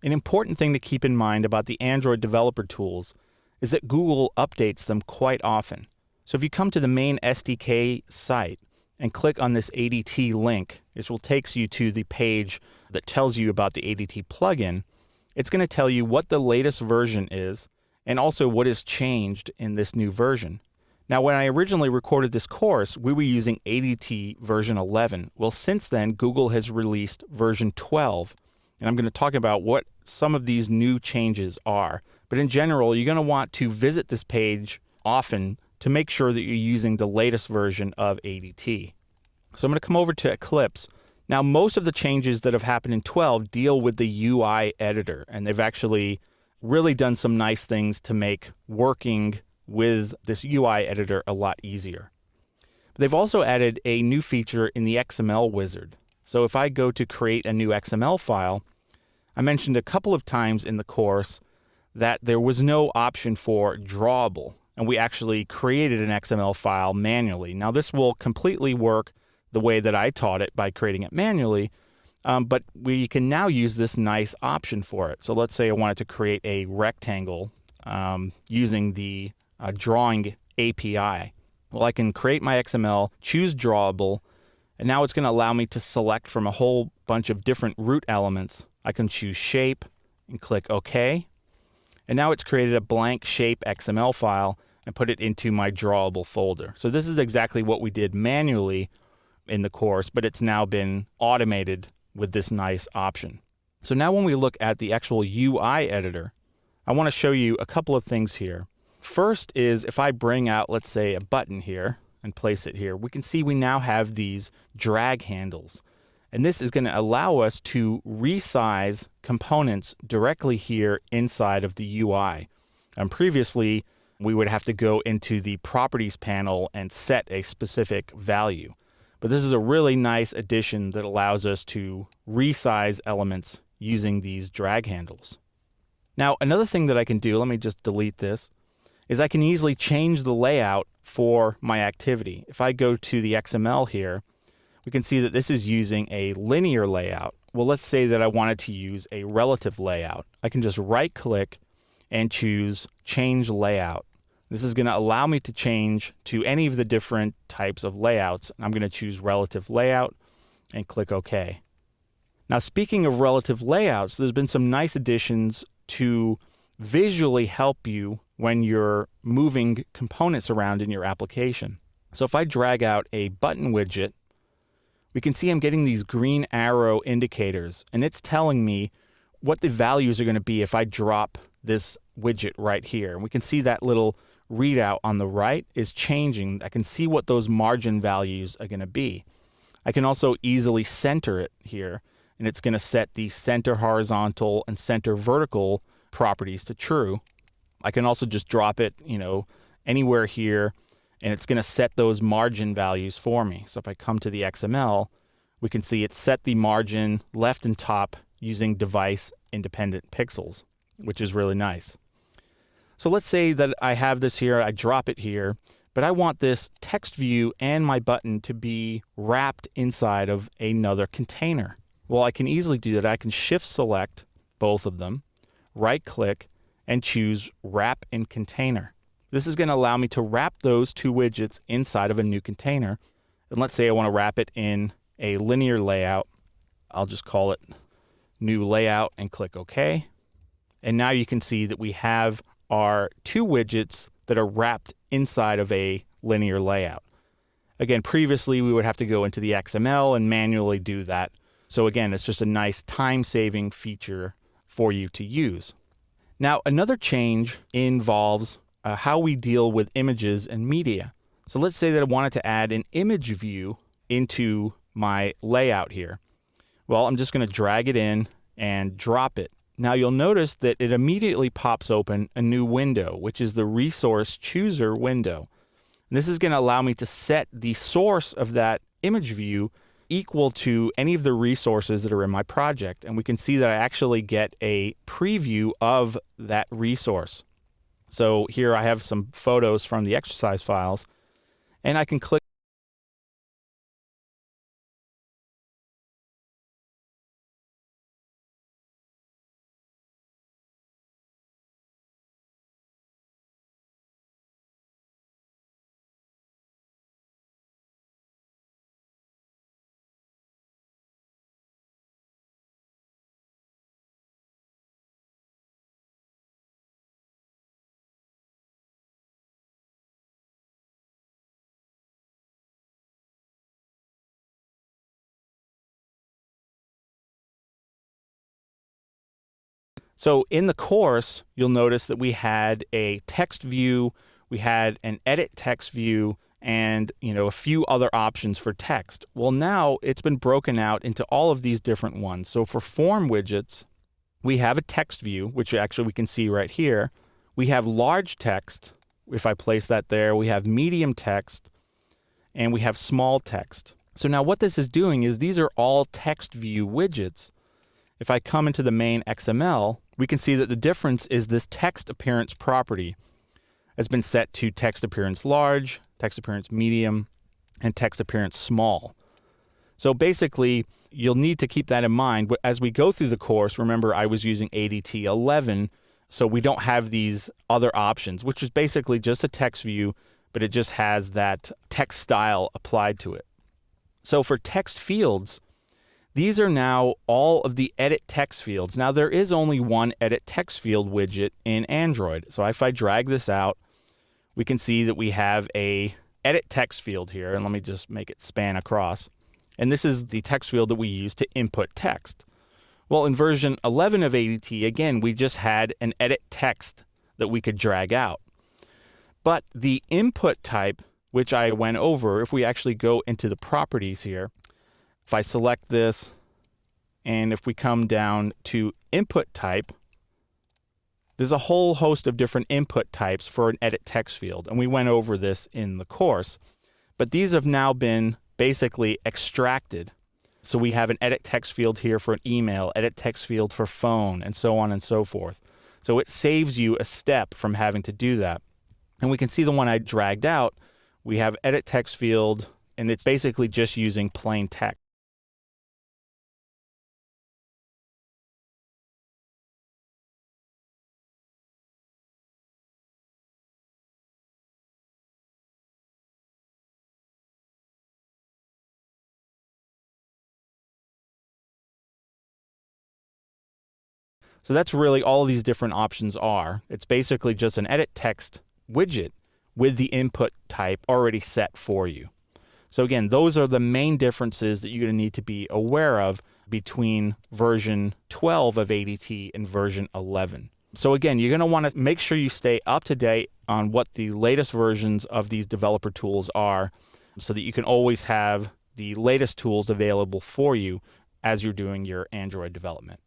An important thing to keep in mind about the Android developer tools is that Google updates them quite often. So if you come to the main SDK site and click on this ADT link, which will take you to the page that tells you about the ADT plugin, it's going to tell you what the latest version is and also what has changed in this new version. Now, when I originally recorded this course, we were using ADT version 11. Well, since then, Google has released version 12, and I'm going to talk about what some of these new changes are. But in general, you're going to want to visit this page often to make sure that you're using the latest version of ADT. So I'm going to come over to Eclipse. Now, most of the changes that have happened in 12 deal with the UI editor, and they've actually really done some nice things to make working with this UI editor a lot easier. But they've also added a new feature in the XML wizard. So if I go to create a new XML file, I mentioned a couple of times in the course that there was no option for drawable, and we actually created an XML file manually. Now, this will completely work the way that I taught it by creating it manually, but we can now use this nice option for it. So let's say I wanted to create a rectangle using the drawing API. Well, I can create my XML, choose drawable, and now it's going to allow me to select from a whole bunch of different root elements. I can choose shape and click OK. And now it's created a blank shape XML file and put it into my drawable folder. So this is exactly what we did manually in the course, but it's now been automated with this nice option. So now when we look at the actual UI editor, I want to show you a couple of things here. First is if I bring out, let's say, a button here and place it here, we can see we now have these drag handles. And this is going to allow us to resize components directly here inside of the UI. And previously, we would have to go into the properties panel and set a specific value. But this is a really nice addition that allows us to resize elements using these drag handles. Now, another thing that I can do, let me just delete this, is I can easily change the layout for my activity. If I go to the XML here, we can see that this is using a linear layout. Well, let's say that I wanted to use a relative layout. I can just right-click and choose Change Layout. This is going to allow me to change to any of the different types of layouts. I'm going to choose Relative Layout and click OK. Now, speaking of relative layouts, there's been some nice additions to visually help you when you're moving components around in your application. So if I drag out a button widget, we can see I'm getting these green arrow indicators, and it's telling me what the values are going to be if I drop this widget right here. And we can see that little readout on the right is changing. I can see what those margin values are going to be. I can also easily center it here, and it's going to set the center horizontal and center vertical properties to true. I can also just drop it, anywhere here, and it's going to set those margin values for me. So if I come to the XML, we can see it set the margin left and top using device independent pixels, which is really nice. So let's say that I have this here, I drop it here, but I want this text view and my button to be wrapped inside of another container. Well, I can easily do that. I can shift select both of them, right click, and choose Wrap in Container. This is going to allow me to wrap those two widgets inside of a new container. And let's say I want to wrap it in a linear layout. I'll just call it New Layout and click OK. And now you can see that we have our two widgets that are wrapped inside of a linear layout. Again, previously we would have to go into the XML and manually do that. So again, it's just a nice time-saving feature for you to use. Now, another change involves how we deal with images and media. So let's say that I wanted to add an image view into my layout here. Well, I'm just going to drag it in and drop it. Now you'll notice that it immediately pops open a new window, which is the Resource Chooser window. And this is going to allow me to set the source of that image view equal to any of the resources that are in my project. And we can see that I actually get a preview of that resource. So here I have some photos from the exercise files, and I can click So in the course, you'll notice that we had a text view, we had an edit text view, and a few other options for text. Well, now it's been broken out into all of these different ones. So for form widgets, we have a text view, which actually we can see right here. We have large text. If I place that there, we have medium text, and we have small text. So now what this is doing is these are all text view widgets. If I come into the main XML, we can see that the difference is this text appearance property has been set to text appearance large, text appearance medium, and text appearance small. So basically, you'll need to keep that in mind. But as we go through the course, remember I was using ADT 11, so we don't have these other options, which is basically just a text view, but it just has that text style applied to it. So for text fields, these are now all of the edit text fields. Now there is only one edit text field widget in Android. So if I drag this out, we can see that we have a edit text field here, and let me just make it span across. And this is the text field that we use to input text. Well, in version 11 of ADT, again, we just had an edit text that we could drag out. But the input type, which I went over, if we actually go into the properties here, if I select this, and if we come down to input type, there's a whole host of different input types for an edit text field, and we went over this in the course. But these have now been basically extracted. So we have an edit text field here for an email, edit text field for phone, and so on and so forth. So it saves you a step from having to do that. And we can see the one I dragged out. We have edit text field, and it's basically just using plain text. So that's really all these different options are. It's basically just an edit text widget with the input type already set for you. So again, those are the main differences that you're going to need to be aware of between version 12 of ADT and version 11. So again, you're going to want to make sure you stay up to date on what the latest versions of these developer tools are so that you can always have the latest tools available for you as you're doing your Android development.